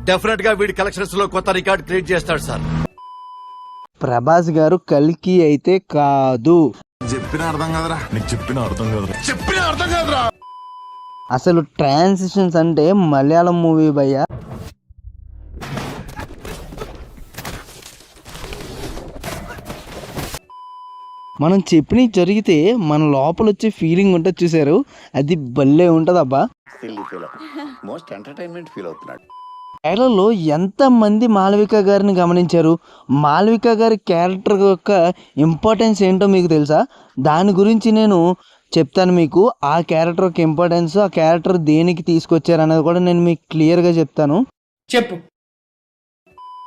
Definite గా వీడి collections లో కొత్త రికార్డ్ క్రియేట్ చేస్తాడు సార్. ప్రభాస్ గారు కల్కి అయితే కాదు. చెప్పిన అర్థం కదరా, నీకు చెప్పిన అర్థం కదరా. అసలు ట్రాన్సిషన్స్ అంటే మలయాళం మూవీ భయ్య. మనం చెప్పిన జరిగితే మన లోపల వచ్చే ఫీలింగ్ ఉంటుంది చూసారు, అది భలే ఉంటుంది అబ్బా. ట్రైలర్లో ఎంతమంది మాళవిక గారిని గమనించారు? మాళవిక గారి క్యారెక్టర్ యొక్క ఇంపార్టెన్స్ ఏంటో మీకు తెలుసా? దాని గురించి నేను చెప్తాను మీకు. ఆ క్యారెక్టర్ యొక్క ఇంపార్టెన్స్, ఆ క్యారెక్టర్ దేనికి తీసుకొచ్చారు అనేది కూడా నేను మీకు క్లియర్గా చెప్తాను. చెప్పు.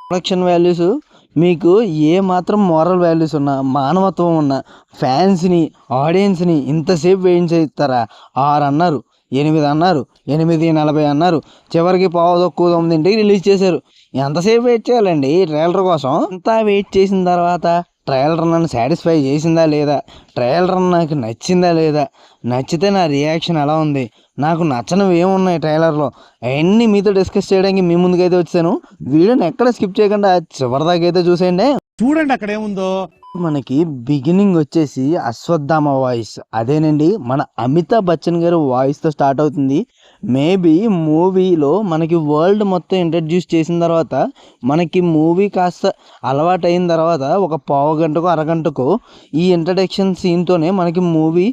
ప్రొడక్షన్ వాల్యూస్, మీకు ఏ మాత్రం మోరల్ వాల్యూస్ ఉన్నా, మానవత్వం ఉన్న ఫ్యాన్స్ని, ఆడియన్స్ని ఇంతసేపు వేయించేస్తారా? 6 అన్నారు, 8 అన్నారు, 8:40 అన్నారు, చివరికి 9:15 రిలీజ్ చేశారు. ఎంతసేపు వెయిట్ చేయాలండి ట్రైలర్ కోసం? అంతా వెయిట్ చేసిన తర్వాత ట్రైలర్ నన్ను సాటిస్ఫై చేసిందా లేదా, ట్రైలర్ నాకు నచ్చిందా లేదా, నచ్చితే నా రియాక్షన్ ఎలా ఉంది, నాకు నచ్చనివి ఏమున్నాయి ట్రైలర్లో, అవన్నీ మీతో డిస్కస్ చేయడానికి మీ ముందుకైతే వచ్చాను. వీడియోని ఎక్కడ స్కిప్ చేయకుండా చివరిదాకా అయితే చూసేయండి. చూడండి అక్కడ ఏముందో. మనకి బిగినింగ్ వచ్చేసి అశ్వత్థామ వాయిస్, అదేనండి మన అమితాబ్ బచ్చన్ గారు వాయిస్తో స్టార్ట్ అవుతుంది. మేబీ మూవీలో మనకి వరల్డ్ మొత్తం ఇంట్రడ్యూస్ చేసిన తర్వాత, మనకి మూవీ కాస్త అలవాటు అయిన తర్వాత ఒక పావు గంటకో అరగంటకో ఈ ఇంట్రడక్షన్ సీన్తోనే మనకి మూవీ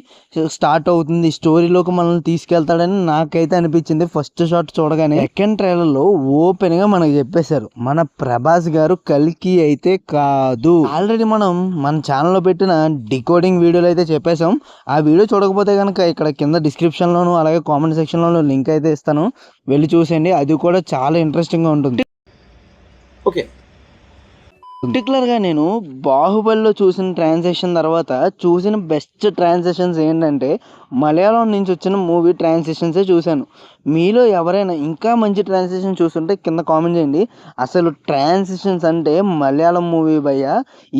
స్టార్ట్ అవుతుంది, స్టోరీలోకి మనల్ని తీసుకెళ్తాడని నాకైతే అనిపించింది ఫస్ట్ షాట్ చూడగానే. సెకండ్ ట్రైలర్లో ఓపెన్గా మనకు చెప్పేశారు, మన ప్రభాస్ గారు కల్కి అయితే కాదు. ఆల్రెడీ మనం మన ఛానల్లో పెట్టిన డికోడింగ్ వీడియోలో అయితే చెప్పేశాం. ఆ వీడియో చూడకపోతే కనుక ఇక్కడ కింద డిస్క్రిప్షన్లోను అలాగే కామెంట్ సెక్షన్లోను లింక్ అయితే ఇస్తాను, వెళ్ళి చూసేయండి. అది కూడా చాలా ఇంట్రెస్టింగ్గా ఉంటుంది. ఓకే. పర్టికులర్గా నేను బాహుబలిలో చూసిన ట్రాన్సాక్షన్ తర్వాత చూసిన బెస్ట్ ట్రాన్సాక్షన్స్ ఏంటంటే మలయాళం నుంచి వచ్చిన మూవీ ట్రాన్సాక్షన్సే చూశాను. మీలో ఎవరైనా ఇంకా మంచి ట్రాన్సాక్షన్ చూస్తుంటే కింద కామెంట్ చేయండి. అసలు ట్రాన్సాక్షన్స్ అంటే మలయాళం మూవీ భయ్య.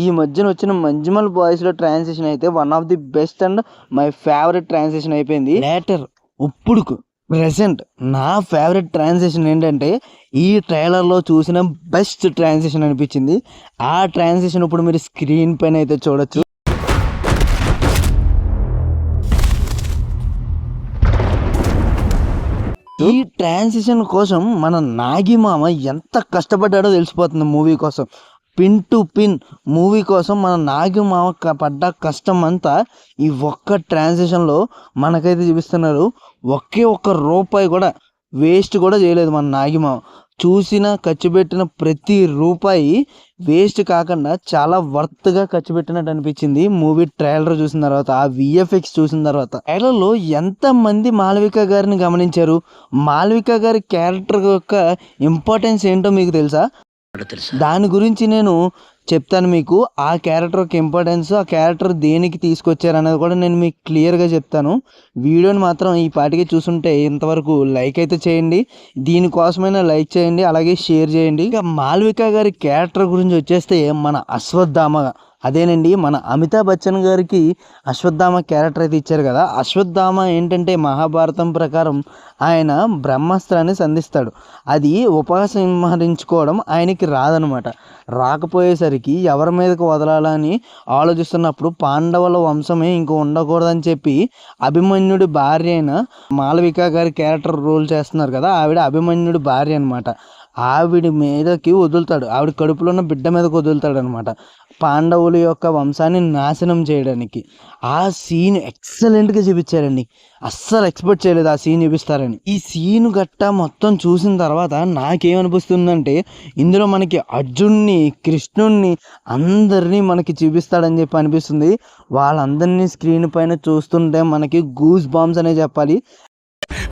ఈ మధ్యన వచ్చిన మంజుమల్ బాయ్స్లో ట్రాన్సాక్షన్ అయితే one of the best and my favourite transaction అయిపోయింది. లేటర్ ఇప్పుడుకు ప్రెసెంట్ నా ఫేవరెట్ ట్రాన్సాక్షన్ ఏంటంటే ఈ ట్రైలర్లో చూసిన బెస్ట్ ట్రాన్సాక్షన్ అనిపించింది. ఆ ట్రాన్సాక్షన్ ఇప్పుడు మీరు స్క్రీన్ పైన అయితే చూడొచ్చు. ఈ ట్రాన్సిషన్ కోసం మన నాగిమామ ఎంత కష్టపడ్డాడో తెలిసిపోతుంది మూవీ కోసం. పిన్ టు పిన్ మూవీ కోసం మన నాగిమామ పడ్డ కష్టం అంతా ఈ ఒక్క ట్రాన్సిషన్లో మనకైతే చూపిస్తున్నారు. ఒకే ఒక్క రూపాయి కూడా వేస్ట్ కూడా చేయలేదు మన నాగిమామ. ఖర్చు పెట్టిన ప్రతి రూపాయి వేస్ట్ కాకుండా చాలా వర్త్గా ఖర్చు పెట్టినట్టు అనిపించింది మూవీ ట్రైలర్ చూసిన తర్వాత, ఆ విఎఫ్ఎక్స్ చూసిన తర్వాత. ట్రైలర్లో ఎంతమంది మాళవిక గారిని గమనించారు? మాళవిక గారి క్యారెక్టర్ యొక్క ఇంపార్టెన్స్ ఏంటో మీకు తెలుసా? దాని గురించి నేను చెప్తాను మీకు. ఆ క్యారెక్టర్ యొక్క ఇంపార్టెన్స్, ఆ క్యారెక్టర్ దేనికి తీసుకొచ్చారు అనేది కూడా నేను మీకు క్లియర్గా చెప్తాను. వీడియోని మాత్రం ఈ పాటికి చూసుంటే ఇంతవరకు లైక్ అయితే చేయండి, దీనికోసమైనా లైక్ చేయండి, అలాగే షేర్ చేయండి. ఇక మాళవిక గారి క్యారెక్టర్ గురించి వచ్చేస్తే మన అశ్వత్థామ, అదేనండి మన అమితాబ్ బచ్చన్ గారికి అశ్వత్థామ క్యారెక్టర్ అయితే ఇచ్చారు కదా. అశ్వత్థామ ఏంటంటే మహాభారతం ప్రకారం ఆయన బ్రహ్మాస్త్రాన్ని సంధిస్తాడు. అది ఉపసంహరించుకోవడం ఆయనకి రాదనమాట. రాకపోయేసరికి ఎవరి మీదకి వదలాలని ఆలోచిస్తున్నప్పుడు పాండవుల వంశమే ఇంక ఉండకూడదని చెప్పి అభిమన్యుడి భార్య అయిన మాళవిక గారి క్యారెక్టర్ రోల్ చేస్తున్నారు కదా, ఆవిడ అభిమన్యుడి భార్య అనమాట. ఆవిడ మీదకి వదులుతాడు, ఆవిడ కడుపులో ఉన్న బిడ్డ మీదకి వదులుతాడు అనమాట, పాండవుల యొక్క వంశాన్ని నాశనం చేయడానికి. ఆ సీన్ ఎక్సలెంట్గా చూపించారండి. అస్సలు ఎక్స్పెక్ట్ చేయలేదు ఆ సీన్ చూపిస్తారని. ఈ సీన్ గట్ట మొత్తం చూసిన తర్వాత నాకేమనిపిస్తుందంటే ఇందులో మనకి అర్జున్ని, కృష్ణుణ్ణి అందరినీ మనకి చూపిస్తాడని చెప్పి అనిపిస్తుంది. వాళ్ళందరినీ స్క్రీన్ పైన చూస్తుంటే మనకి గూస్ బాంబ్స్ అనే చెప్పాలి.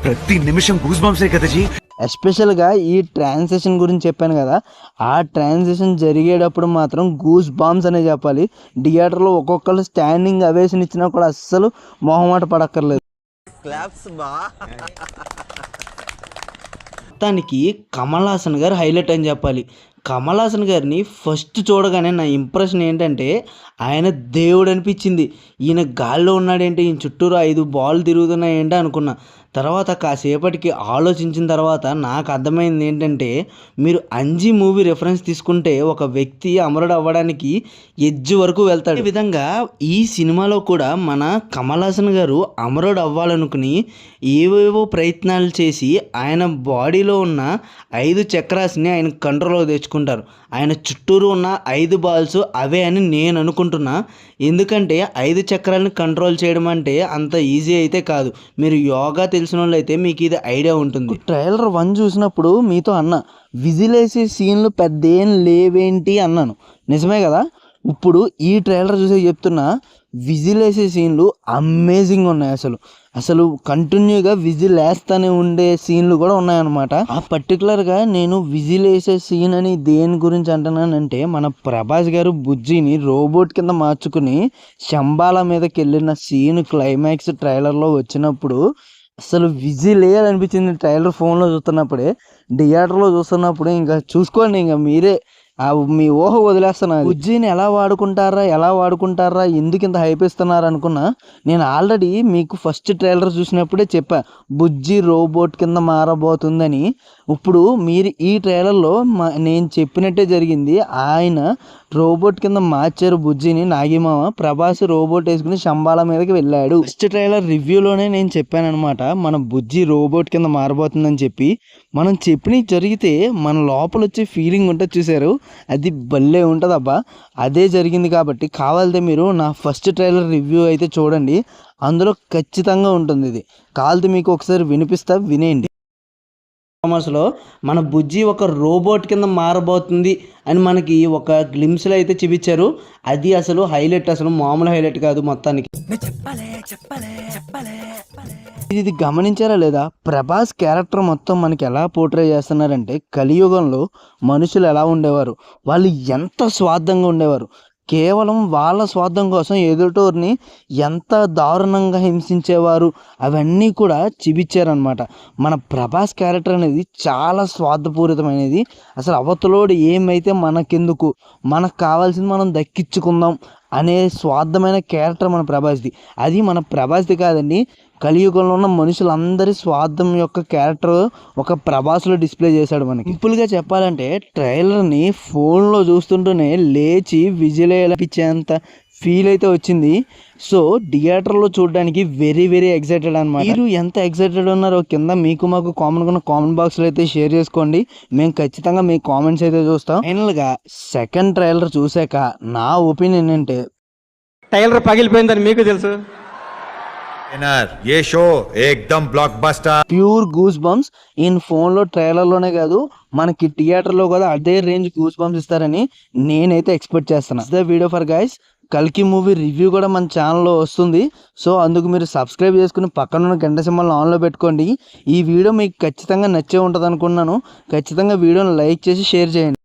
ప్రతి నిమిషం గూస్ బంప్సే కదా జీ. ఎస్పెషల్గా ఈ ట్రాన్సాక్షన్ గురించి చెప్పాను కదా, ఆ ట్రాన్సాక్షన్ జరిగేటప్పుడు మాత్రం గూస్ బాంబ్స్ అనే చెప్పాలి. థియేటర్లో ఒక్కొక్కరు స్టాండింగ్ అవేషన్ ఇచ్చినా కూడా అస్సలు మొహమాట పడక్కర్లేదు. మొత్తానికి కమల్ హాసన్ గారు హైలైట్ అని చెప్పాలి. కమల్ హాసన్ గారిని ఫస్ట్ చూడగానే నా ఇంప్రెషన్ ఏంటంటే ఆయన దేవుడు అనిపించింది. ఈయన గాల్లో ఉన్నాడేంటి, ఈయన చుట్టూరు 5 బాల్ తిరుగుతున్నాయేంటి అనుకున్నా. తర్వాత కాసేపటికి ఆలోచించిన తర్వాత నాకు అర్థమైంది ఏంటంటే, మీరు అంజీ మూవీ రెఫరెన్స్ తీసుకుంటే ఒక వ్యక్తి అమరుడు అవ్వడానికి ఎడ్జ్ వరకు వెళ్తాడు. ఈ విధంగా ఈ సినిమాలో కూడా మన కమల్ హాసన్ గారు అమరుడు అవ్వాలనుకుని ఏవేవో ప్రయత్నాలు చేసి ఆయన బాడీలో ఉన్న 5 చక్రాస్ని ఆయన కంట్రోల్లో తెచ్చుకుంటారు. ఆయన చుట్టూరు ఉన్న 5 బాల్స్ అవే అని నేను అనుకుంటున్నా. ఎందుకంటే 5 చక్రాలను కంట్రోల్ చేయడం అంటే అంత ఈజీ అయితే కాదు. మీరు యోగా తెలిసిన వాళ్ళు అయితే మీకు ఇది ఐడియా ఉంటుంది. ట్రైలర్ 1 చూసినప్పుడు మీతో అన్న విజిలేసే సీన్లు పెద్ద ఏం లేవేంటి అన్నాను. నిజమే కదా. ఇప్పుడు ఈ ట్రైలర్ చూసే చెప్తున్నా, విజిలేసే సీన్లు అమేజింగ్ ఉన్నాయి. అసలు కంటిన్యూగా విజిల్ వేస్తూనే ఉండే సీన్లు కూడా ఉన్నాయన్నమాట. ఆ పర్టికులర్గా నేను విజిల్ వేసే సీన్ అని దేని గురించి అంటున్నానంటే, మన ప్రభాస్ గారు బుజ్జిని రోబోట్ కింద మార్చుకుని శంబాల మీదకి వెళ్ళిన సీన్ క్లైమాక్స్ ట్రైలర్లో వచ్చినప్పుడు అసలు విజిల్ వేయాలనిపించింది. ట్రైలర్ ఫోన్లో చూస్తున్నప్పుడే, థియేటర్లో చూస్తున్నప్పుడు ఇంకా చూసుకోండి, ఇంకా మీరే మీ ఊహ వదిలేస్తున్నా. బుజ్జిని ఎలా వాడుకుంటారా ఎందుకు ఇంత హైప్ ఇస్తున్నారు అనుకున్నా. నేను ఆల్రెడీ మీకు ఫస్ట్ ట్రైలర్ చూసినప్పుడే చెప్పా, బుజ్జి రోబోట్ కింద మారబోతుందని. ఇప్పుడు మీరు ఈ ట్రైలర్లో నేను చెప్పినట్టే జరిగింది. ఆయన రోబోట్ కింద మార్చారు బుజ్జిని. నాగిమామ ప్రభాస్ రోబోట్ వేసుకుని శంబాల మీదకి వెళ్ళాడు. ఫస్ట్ ట్రైలర్ రివ్యూలోనే నేను చెప్పాను అనమాట, మన బుజ్జి రోబోట్ కింద మారబోతుందని చెప్పి. మనం చెప్పినవి జరిగితే మన లోపల వచ్చే ఫీలింగ్ ఉంటుంది చూసారు, అది భలే ఉంటుంది అబ్బా. అదే జరిగింది. కాబట్టి కావాలంటే మీరు నా ఫస్ట్ ట్రైలర్ రివ్యూ అయితే చూడండి, అందులో ఖచ్చితంగా ఉంటుంది. ఇది కావాలంటే మీకు ఒకసారి వినిపిస్తా, వినేయండి. కామర్స్లో మన బుజ్జి ఒక రోబోట్ కింద మారబోతుంది అని మనకి ఒక గ్లిమ్స్లో అయితే చూపించారు. అది అసలు హైలైట్, అసలు మామూలు హైలైట్ కాదు మొత్తానికి. ఇది గమనించారా లేదా, ప్రభాస్ క్యారెక్టర్ మొత్తం మనకి ఎలా పోర్ట్రే చేస్తున్నారంటే, కలియుగంలో మనుషులు ఎలా ఉండేవారు, వాళ్ళు ఎంత స్వార్థంగా ఉండేవారు, కేవలం వాళ్ళ స్వార్థం కోసం ఎదుటోరిని ఎంత దారుణంగా హింసించేవారు, అవన్నీ కూడా చూపించారనమాట. మన ప్రభాస్ క్యారెక్టర్ అనేది చాలా స్వార్థపూరితమైనది. అసలు అవతలోడు ఏమైతే మనకెందుకు, మనకు కావాల్సింది మనం దక్కించుకుందాం అనే స్వార్థమైన క్యారెక్టర్ మన ప్రభాస్ది. అది మన ప్రభాస్ది కాదండి, కలియుగంలో ఉన్న మనుషులందరి స్వార్థం యొక్క క్యారెక్టర్ ఒక ప్రభాస్లో డిస్ప్లే చేశాడు మనకి. సింపుల్గా చెప్పాలంటే ట్రైలర్ని ఫోన్లో చూస్తుంటూనే లేచి విజిలేపించేంత ఫీల్ అయితే వచ్చింది. సో థియేటర్లో చూడడానికి వెరీ వెరీ ఎక్సైటెడ్ అనమాట. మీరు ఎంత ఎక్సైటెడ్ ఉన్నారో కింద మీకు మాకు కామెంట్ బాక్స్లో అయితే షేర్ చేసుకోండి. మేము ఖచ్చితంగా మీ కామెంట్స్ అయితే చూస్తాం. ఫైనల్గా సెకండ్ ట్రైలర్ చూసాక నా ఒపీనియన్ ఏంటంటే, టైలర్ పగిలిపోయిందని మీకు తెలుసు. ये शो एकदम blockbuster. Pure goose bumps in ఫోన్లో ట్రైలర్లోనే కాదు, మనకి థియేటర్లో కూడా అదే రేంజ్ గూస్ బంప్స్ ఇస్తారని నేనైతే ఎక్స్పెక్ట్ చేస్తున్నాను. ద వీడియో ఫర్ గైస్, కల్కి మూవీ రివ్యూ కూడా మన ఛానల్లో వస్తుంది. సో అందుకు మీరు సబ్స్క్రైబ్ చేసుకుని పక్కన గంట సింబల్ని ఆన్లో పెట్టుకోండి. ఈ వీడియో మీకు ఖచ్చితంగా నచ్చే ఉంటుంది అనుకున్నాను. ఖచ్చితంగా వీడియోని లైక్ చేసి షేర్ చేయండి.